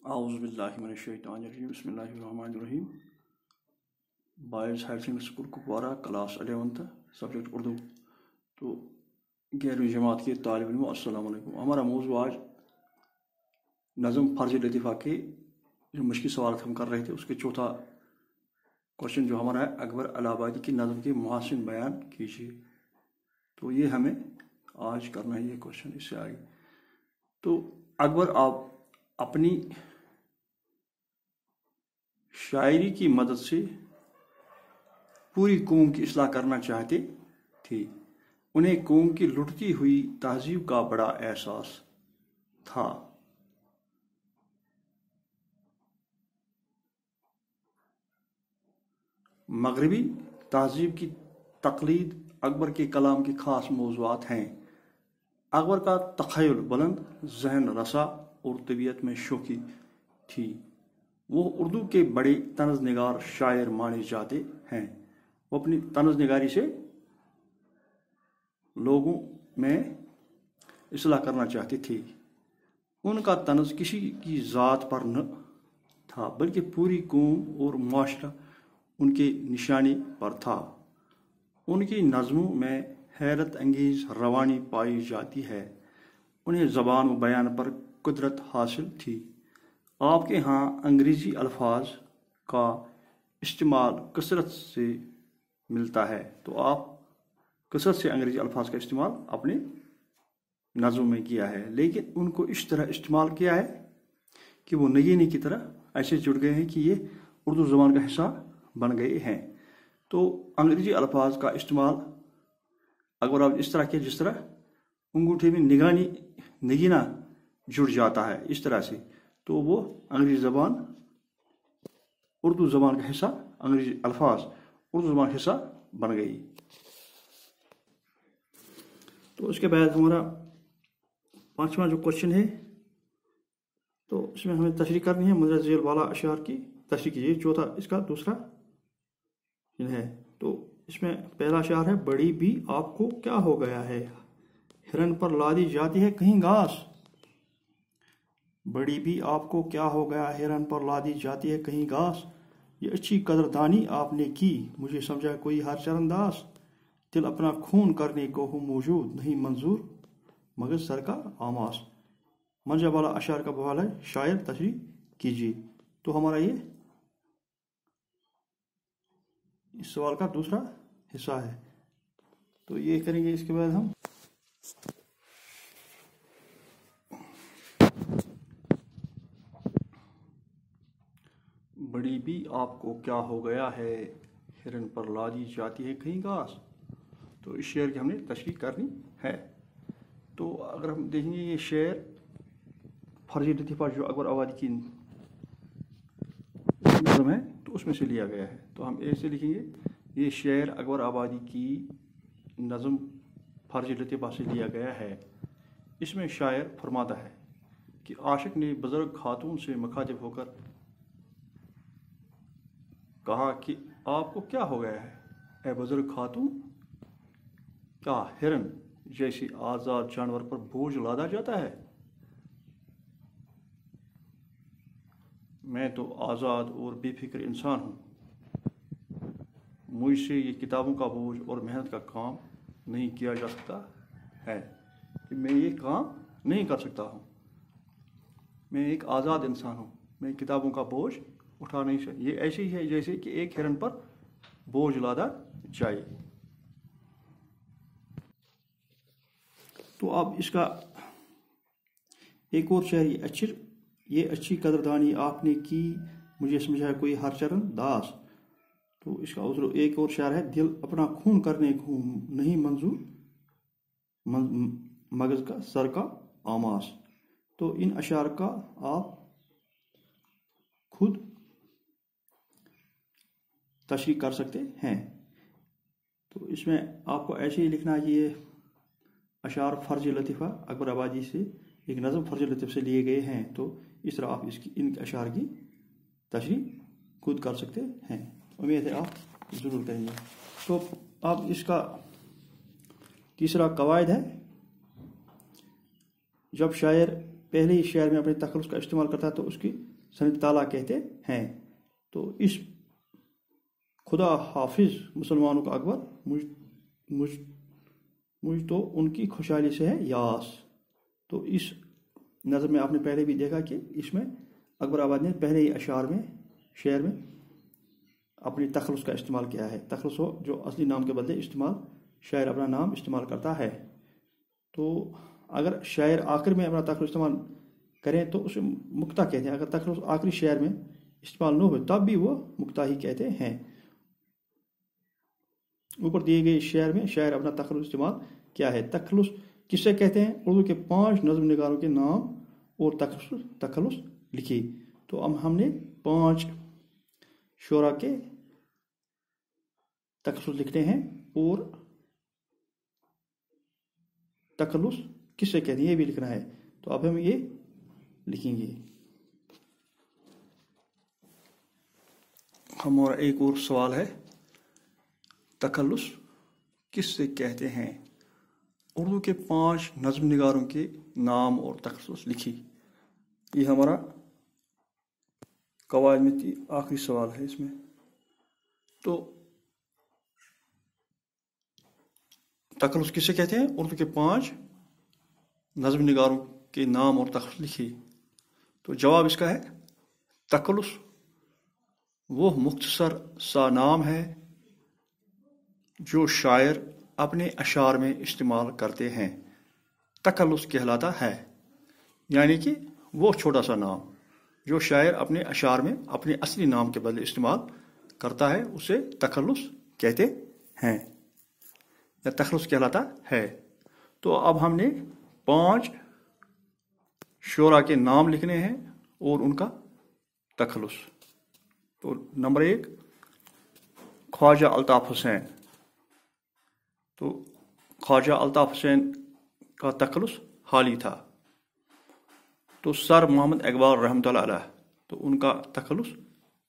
اعوذ باللہ من الشیطان الرجیم بسم اللہ الرحمن الرحیم boys higher secondary school Kupwara class 11 subject Urdu. تو 11ویں جماعت کے طالب علموں السلام علیکم. ہمارا موضوع آج نظم فرض لطیفہ کے جو مشکل سوالات ہم کر رہے تھے اس کے چوتھا کوشچن جو ہمارا ہے اکبر الہ آبادی کی نظم کے محاسن بیان کیجیے. تو یہ ہمیں آج کرنا ہے یہ کوشچن اس سے آگے. تو اکبر آپ اپنی شاعری کی مدد سے پوری قوم کی اصلاح کرنا چاہتے تھے. انہیں قوم کی لٹتی ہوئی تہذیب کا بڑا احساس تھا. مغربی تہذیب کی تقلید اکبر کے کلام کے خاص موضوعات ہیں. اکبر کا تخیل بلند، ذہن رسا اور طبیعت میں شوخی تھی. وہ اردو کے بڑے طنز نگار شاعر مانے جاتے ہیں. وہ اپنی طنز نگاری سے لوگوں میں اصلاح کرنا چاہتے تھے. ان کا طنز کسی کی ذات پر نہ تھا بلکہ پوری قوم اور معاشرہ ان کے نشانے پر تھا. ان کی نظموں میں حیرت انگیز روانی پائی جاتی ہے. انہیں زبان و بیان پر قدرت حاصل تھی. آپ کے ہاں انگریزی الفاظ کا استعمال کثرت سے ملتا ہے. تو آپ کثرت سے انگریزی الفاظ کا استعمال اپنے نظموں میں کیا ہے، لیکن ان کو اس طرح استعمال کیا ہے کہ وہ نگینی کی طرح ایسے جڑ گئے ہیں کہ یہ اردو زبان کا حصہ بن گئے ہیں. تو انگریزی الفاظ کا استعمال اگر آپ اس طرح کیا جس طرح انگوٹھے میں نگینہ جڑ جاتا ہے اس طرح سے، تو وہ انگریزی زبان اردو زبان کا حصہ، انگریزی الفاظ اردو زبان کا حصہ بن گئی. تو اس کے بعد ہمارا پانچواں جو کوشچن ہے تو اس میں ہمیں تشریح کرنی ہے. مندرجہ ذیل والا اشعار کی تشریح کیجیے. چوتھا اس کا دوسرا ہے. تو اس میں پہلا اشعار ہے: بڑی بھی آپ کو کیا ہو گیا ہے، ہرن پر لادی جاتی ہے کہیں گھاس. بڑی بھی آپ کو کیا ہو گیا، ہرن پر لادی جاتی ہے کہیں گھاس. یہ اچھی قدردانی آپ نے کی، مجھے سمجھا کوئی ہر چرنداز. دل اپنا خون کرنے کو ہوں موجود، نہیں منظور مگر سر کا آماس. منجا والا اشعار کا بحال ہے، شاعر تشریح کیجیے. تو ہمارا یہ اس سوال کا دوسرا حصہ ہے. تو یہ کریں گے. اس کے بعد ہم بڑی بھی آپ کو کیا ہو گیا ہے، ہرن پر لادی جاتی ہے کہیں گھاس. تو اس شعر کی ہم نے تشریح کرنی ہے. تو اگر ہم دیکھیں گے یہ شعر فرض لطیفہ جو اکبر آبادی کی نظم ہے تو اس میں سے لیا گیا ہے. تو ہم ایسے لکھیں گے: یہ شعر اکبر آبادی کی نظم فرض لطیفہ سے لیا گیا ہے. اس میں شاعر فرماتا ہے کہ عاشق نے بزرگ خاتون سے مخاطب ہو کر کہا کہ آپ کو کیا ہو گیا ہے اے بزرگ خاتون، کیا ہرن جیسے آزاد جانور پر بوجھ لادا جاتا ہے؟ میں تو آزاد اور بے فکر انسان ہوں. مجھ سے یہ کتابوں کا بوجھ اور محنت کا کام نہیں کیا جا سکتا ہے کہ میں یہ کام نہیں کر سکتا ہوں. میں ایک آزاد انسان ہوں، میں کتابوں کا بوجھ اٹھا نہیں سکتا. یہ ایسے ہی ہے جیسے کہ ایک ہرن پر بوجھ لادا جائے. تو اب اس کا ایک اور شعر: یہ اچھی قدردانی آپ نے کی، مجھے سمجھا کوئی ہر چرن داس. تو اس کا ایک اور شعر ہے: دل اپنا خون کرنے کو نہیں منظور مغز کا سر کا آماس. تو ان اشعار کا آپ خود تشریح کر سکتے ہیں. تو اس میں آپ کو ایسے ہی لکھنا ہے کہ یہ اشعار فرض لطیفہ اکبر آبادی سے ایک نظم فرض لطیفہ سے لیے گئے ہیں. تو اس طرح آپ ان اشعار کی تشریح خود کر سکتے ہیں. امید ہے آپ ضرور کریں گے. تو اب اس کا تیسرا قواعد ہے: جب شاعر پہلے ہی شعر میں اپنے تخلص کا استعمال کرتا ہے تو اس کی सनत ताला कहते हैं। तो इस खुदा हाफिज मुसलमानों का अकबर मुझ तो उनकी खुशहाली से है यास। तो इस नज़म में आपने पहले भी देखा कि इसमें अकबर आबाद ने पहले ही शेर में अपनी तखलुस का इस्तेमाल किया है। तखलुस हो जो असली नाम के बदले इस्तेमाल शायर अपना नाम इस्तेमाल करता है। तो अगर शायर आखिर में अपना तखलुस इस्तेमाल करें तो उसे मुक्ता कहते हैं। अगर तखलुस आखिरी शेर में इस्तेमाल न हो तब भी वो मुक्ता ही कहते हैं। ऊपर दिए गए शेर में शायर अपना तखलुस इस्तेमाल क्या है। तखलुस किसे कहते हैं? उर्दू के 5 नज़्म निगारों के नाम और तखलुस लिखी। तो अब हमने 5 शोरा के तखलुस लिखने हैं और तखलुस किसे कहते हैं ये भी लिखना है। तो अब हम ये लिखेंगे। हमारा एक और सवाल है, तखलुस किससे कहते हैं? उर्दू के 5 नज़्म निगारों के नाम और तखलुस लिखी। ये हमारा कवायद में आखिरी सवाल है इसमें। तो तखलुस किसे कहते हैं? उर्दू के 5 नज़्म निगारों के नाम और तखलुस लिखी। तो जवाब इसका है, तखलुस वो मुख्तसर सा नाम है जो शायर अपने अशार में इस्तेमाल करते हैं, तखलुस कहलाता है। यानी कि वो छोटा सा नाम जो शायर अपने अशार में अपने असली नाम के बदले इस्तेमाल करता है उसे तखलुस कहते हैं या तखलुस कहलाता है। तो अब हमने 5 शोरा के नाम लिखने हैं और उनका तखलुस। तो नंबर 1 ख्वाजा अल्ताफ हुसैन। तो ख्वाजा अल्ताफ हुसैन का तखलुस हाली था। तो सर मोहम्मद इकबाल रहमतुल्लाह अलैह, तो उनका तखलुस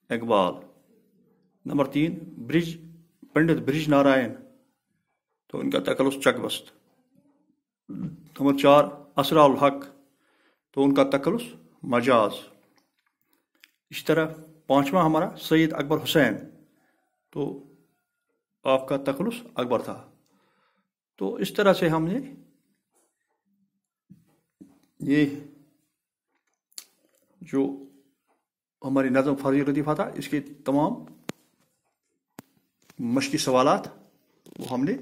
इकबाल। नंबर 3 पंडित ब्रिज नारायण, तो उनका तखलुस चकबस्त। नंबर 4 असराउल हक, तो उनका तखलुस मजाज। इस तरह 5वां हमारा सैयद अकबर हुसैन, तो आपका तखलुस अकबर था। तो इस तरह से हमने ये जो हमारी नज़म फर्जी लतीफ़ा था इसके तमाम मशकी सवालात वो हमने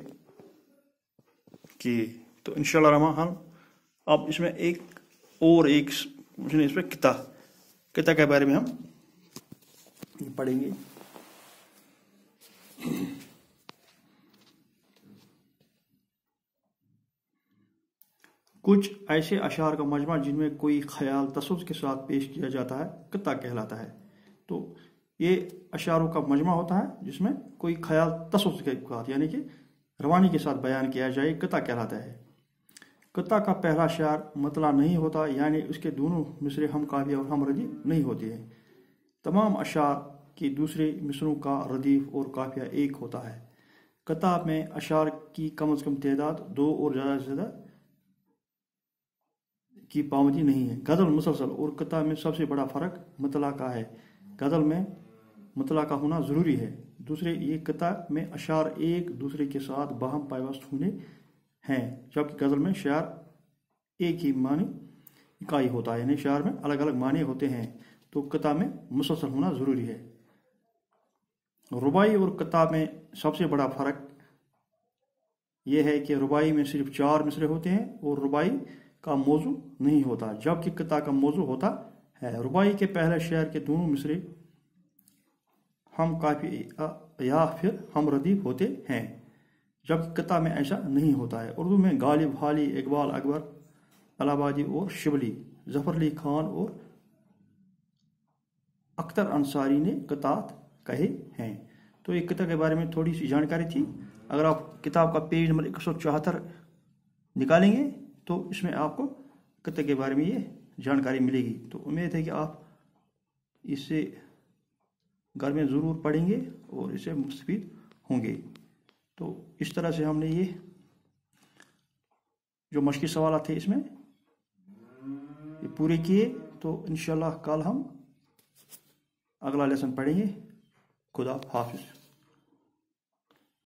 किए। तो इंशाअल्लाह रहमान अब इसमें एक इसमें किता के बारे में हम पढ़ेंगे। कुछ ऐसे अशार का मजमा जिनमें कोई ख्याल तसव्वुर के साथ पेश किया जाता है किता कहलाता है। तो ये अशारों का मजमा होता है जिसमें कोई ख्याल तसव्वुर के साथ यानी कि रवानी के साथ बयान किया जाए, किता कहलाता है। किता का पहला शार मतला नहीं होता, यानी उसके दोनों मिसरे हम काफिया और हम रदीफ नहीं होते हैं। तमाम अशार के दूसरे मिसरों का रदीफ और काफिया एक होता है। किता में अशार की कम अज़ कम तादाद 2 और ज़्यादा से ज़्यादा की पाबंदी नहीं है। गज़ल मुसलसल और किता में सबसे बड़ा फ़र्क मतला का है। गज़ल में मतला का होना ज़रूरी है। दूसरे ये किता में अशार एक दूसरे के साथ बाहम पायवस्त होने हैं, जबकि गज़ल में शार एक ही मानी इकाई होता है, यानी शार में अलग अलग मानी होते हैं। तो किता में मुसलसल होना ज़रूरी है। रुबाई और किता में सबसे बड़ा फ़र्क यह है कि रुबाई में सिर्फ 4 मिसरे होते हैं और रुबाई का मौजू नहीं होता, जबकि किता का मौजू होता है। रुबाई के पहले शेर के दोनों मिसरे हम काफी या फिर हम रदीफ होते हैं, जबकि किता में ऐसा नहीं होता है। उर्दू में गालिब, हाली, इकबाल, अकबर, अलाहाबादी और शिबली, जफर अली खान और अख्तर अंसारी ने कितात कहे हैं। तो ये किता के बारे में थोड़ी सी जानकारी थी। अगर आप किताब का पेज नंबर 174 निकालेंगे तो इसमें आपको किता के बारे में ये जानकारी मिलेगी। तो उम्मीद है कि आप इसे घर में ज़रूर पढ़ेंगे और इससे मुस्तफीद होंगे। तो इस तरह से हमने ये जो मशकी सवाल थे इसमें ये पूरे किए। तो इंशाल्लाह कल हम اگلا لیسن پڑھیں گے. خدا حافظ.